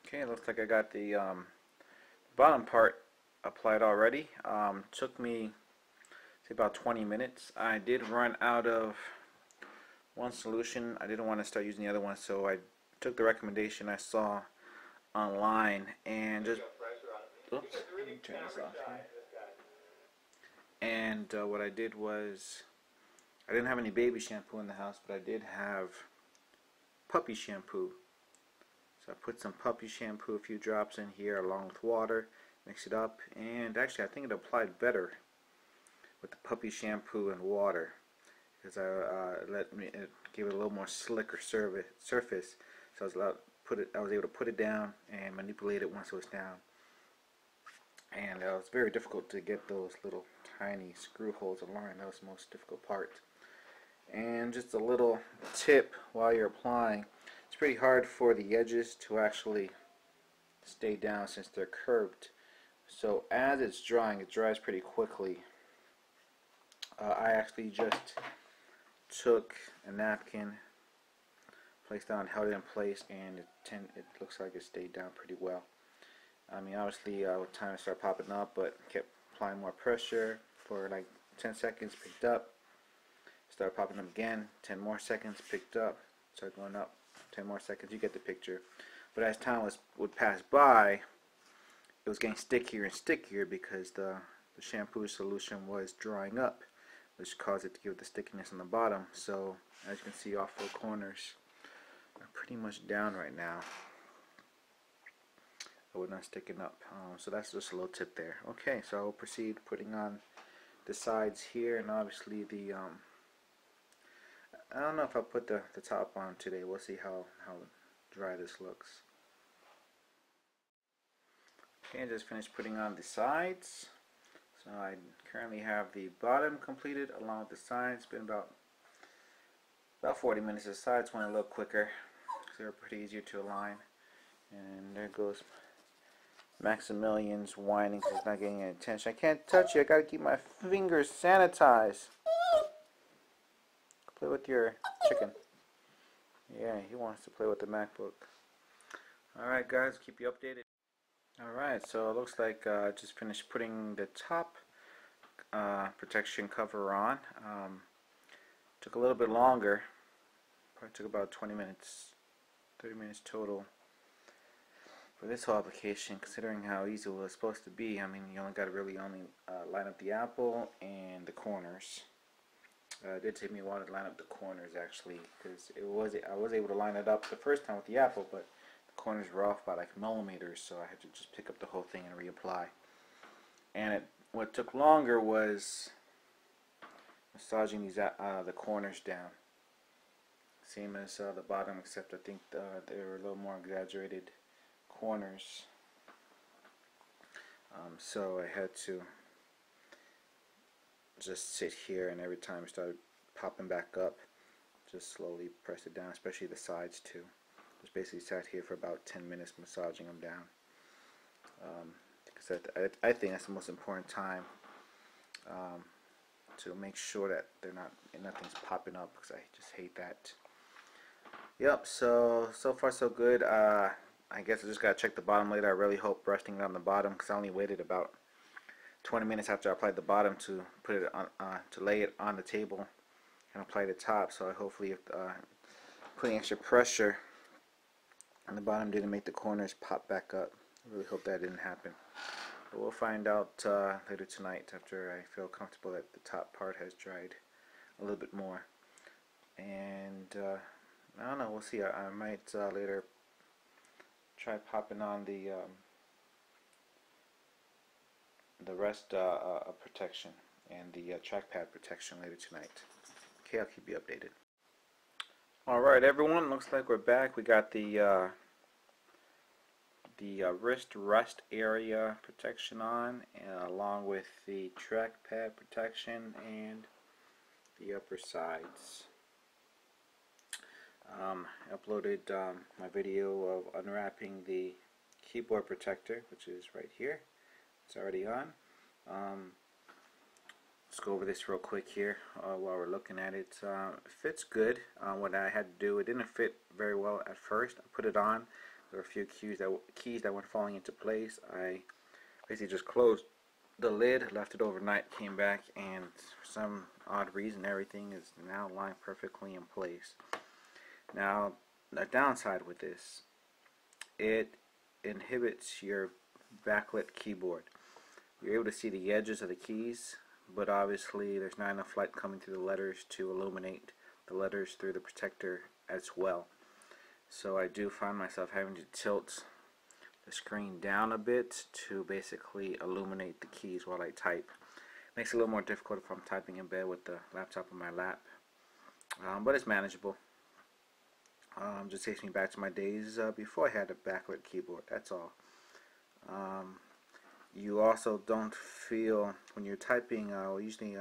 Okay, looks like I got the bottom part applied already. Took me say about 20 minutes. I did run out of one solution. I didn't want to start using the other one, so I took the recommendation I saw online and just oops, let me turn this off here. And what I did was I didn't have any baby shampoo in the house, but I did have puppy shampoo. So I put some puppy shampoo, a few drops in here along with water, mix it up, and actually I think it applied better with the puppy shampoo and water because it gave it a little more slicker surface. So I was able to put it down and manipulate it once it was down. And it was very difficult to get those little tiny screw holes aligned. That was the most difficult part. And just a little tip while you're applying, it's pretty hard for the edges to actually stay down since they're curved. So as it's drying, it dries pretty quickly. I actually just took a napkin, placed down, held it in place, and it looks like it stayed down pretty well. I mean, obviously with time it started popping up, but kept applying more pressure for like 10 seconds, picked up, started popping up again, 10 more seconds, picked up, started going up, 10 more seconds, you get the picture. But as time would pass by, it was getting stickier and stickier because the shampoo solution was drying up, which caused it to give the stickiness on the bottom. So as you can see, all four corners are pretty much down right now. We're not sticking up. So that's just a little tip there. Okay, so I'll proceed putting on the sides here, and obviously the I don't know if I'll put the top on today. We'll see how dry this looks. Okay, I just finished putting on the sides. So I currently have the bottom completed along with the sides. It's been about 40 minutes. The sides went a little quicker because they were pretty easier to align. And there goes Maximilian's whining because he's not getting any attention. I can't touch you. I gotta keep my fingers sanitized. Play with your chicken. Yeah, he wants to play with the MacBook. Alright guys, keep you updated. Alright, so it looks like I just finished putting the top protection cover on. Took a little bit longer. Probably took about 20 minutes, 30 minutes total for this whole application, considering how easy it was supposed to be. I mean, you only got to really only line up the apple and the corners. It did take me a while to line up the corners actually, because I was able to line it up the first time with the apple, but the corners were off by like millimeters, so I had to just pick up the whole thing and reapply. And what took longer was massaging these the corners down. Same as the bottom, except I think they were a little more exaggerated corners. So I had to just sit here, and every time it started popping back up, just slowly press it down, especially the sides too. Just basically sat here for about 10 minutes massaging them down. Because I think that's the most important time, to make sure that nothing's popping up, because I just hate that. Yep, so far so good. I guess I just gotta check the bottom later. I really hope resting it on the bottom, because I only waited about 20 minutes after I applied the bottom to put it on, to lay it on the table and apply the top. So hopefully, if putting extra pressure on the bottom didn't make the corners pop back up. I really hope that didn't happen. But we'll find out later tonight after I feel comfortable that the top part has dried a little bit more. And I don't know. We'll see. I might later try popping on the rest protection and the trackpad protection later tonight. Okay, I'll keep you updated. Alright everyone, looks like we're back. We got the wrist rest area protection on, along with the trackpad protection and the upper sides. I uploaded my video of unwrapping the keyboard protector, which is right here. It's already on. Let's go over this real quick here while we're looking at it. It fits good. What I had to do, it didn't fit very well at first. I put it on, there were a few keys that weren't falling into place. I basically just closed the lid, left it overnight, came back, and for some odd reason everything is now lying perfectly in place. Now the downside with this, it inhibits your backlit keyboard. You're able to see the edges of the keys, but obviously there's not enough light coming through the letters to illuminate the letters through the protector as well. So I do find myself having to tilt the screen down a bit to basically illuminate the keys while I type. Makes it a little more difficult if I'm typing in bed with the laptop on my lap, but it's manageable. Just takes me back to my days before I had a backlit keyboard, that's all. You also don't feel, when you're typing, usually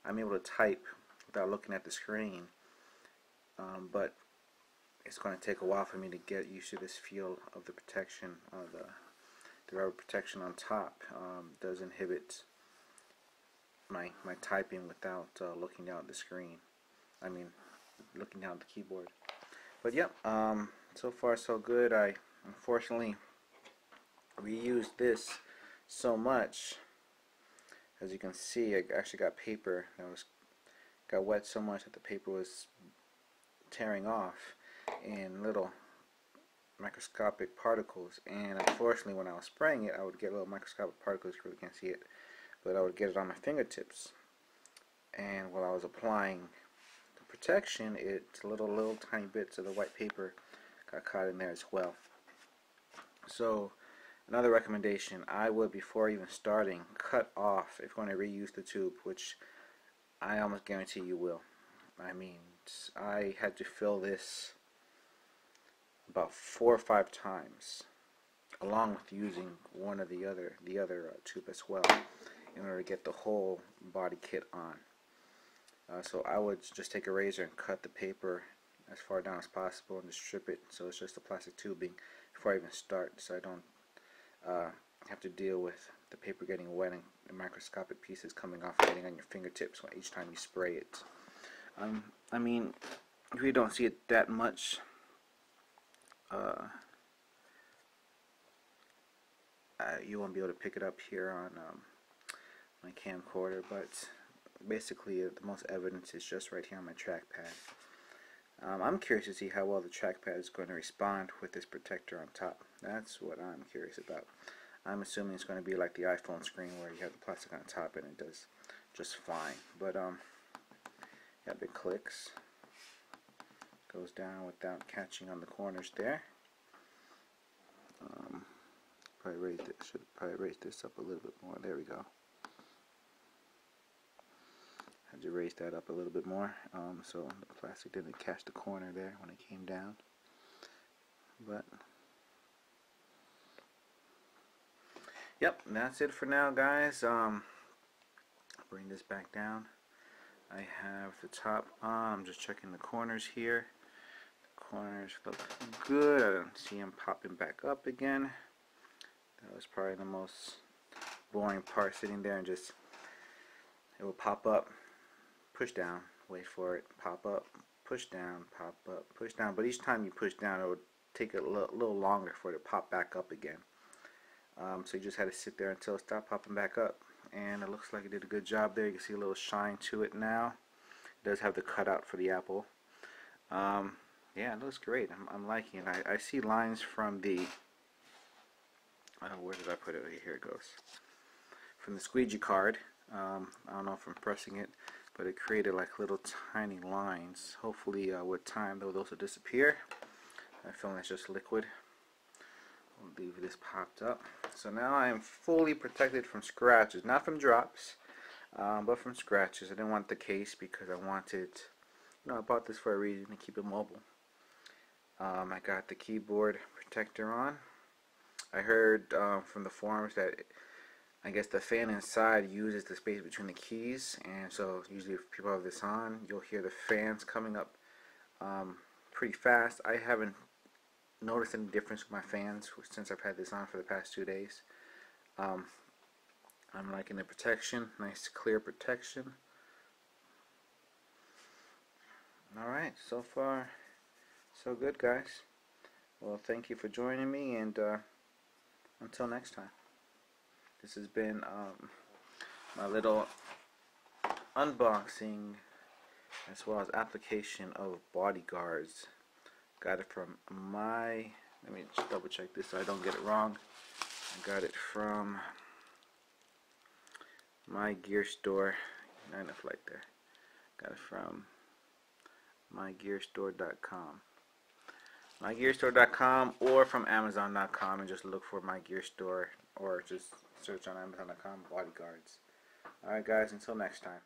I'm able to type without looking at the screen, but it's going to take a while for me to get used to this feel of the protection, the rubber protection on top. Does inhibit my typing without looking down at the screen. I mean, looking down at the keyboard. But yep, so far so good. I unfortunately reused this so much. As you can see, I actually got paper that got wet so much that the paper was tearing off in little microscopic particles, and unfortunately when I was spraying it I would get little microscopic particles. You really can't see it, but I would get it on my fingertips, and while I was applying the protection, little tiny bits of the white paper got caught in there as well. So another recommendation, I would, before even starting, cut off if you're going to reuse the tube, which I almost guarantee you will. I mean, I had to fill this about 4 or 5 times, along with using one of the other tube as well, in order to get the whole body kit on. So I would just take a razor and cut the paper as far down as possible and just strip it so it's just a plastic tubing before I even start, so I don't have to deal with the paper getting wet and microscopic pieces coming off and getting on your fingertips each time you spray it. I mean, if you don't see it that much, you won't be able to pick it up here on my camcorder, but basically the most evidence is just right here on my trackpad. I'm curious to see how well the trackpad is going to respond with this protector on top. That's what I'm curious about. I'm assuming it's going to be like the iPhone screen where you have the plastic on top and it does just fine. But yeah, it clicks, goes down without catching on the corners there. Should probably raise this up a little bit more. There we go. Had to raise that up a little bit more, so the plastic didn't catch the corner there when it came down. But yep, that's it for now, guys. Bring this back down. I have the top on. I'm just checking the corners here. The corners look good. I don't see them popping back up again. That was probably the most boring part, sitting there and just, it will pop up, push down, wait for it, pop up, push down, pop up, push down. But each time you push down, it would take a little longer for it to pop back up again. So you just had to sit there until it stopped popping back up. And it looks like it did a good job there. You can see a little shine to it now. It does have the cutout for the apple. Yeah, it looks great. I'm liking it. I see lines from the, where did I put it? Here it goes. From the squeegee card. I don't know if I'm pressing it, but it created like little tiny lines. Hopefully with time those will disappear. I feel that's just liquid. I'll leave this popped up. So now I am fully protected from scratches, not from drops, but from scratches. I didn't want the case because I wanted, I bought this for a reason, to keep it mobile. I got the keyboard protector on. I heard from the forums that I guess the fan inside uses the space between the keys, and so usually if people have this on, you'll hear the fans coming up pretty fast. I haven't noticed any difference with my fans since I've had this on for the past 2 days. I'm liking the protection, nice clear protection. Alright, so far so good, guys. Well, thank you for joining me, and until next time. This has been my little unboxing as well as application of BodyGuardz. Got it from let me just double check this so I don't get it wrong. I got it from my gear store. Not enough light there. Got it from mygearstore.com. mygearstore.com or from amazon.com, and just look for My Gear Store, or just search on amazon.com BodyGuardz. Alright guys, until next time.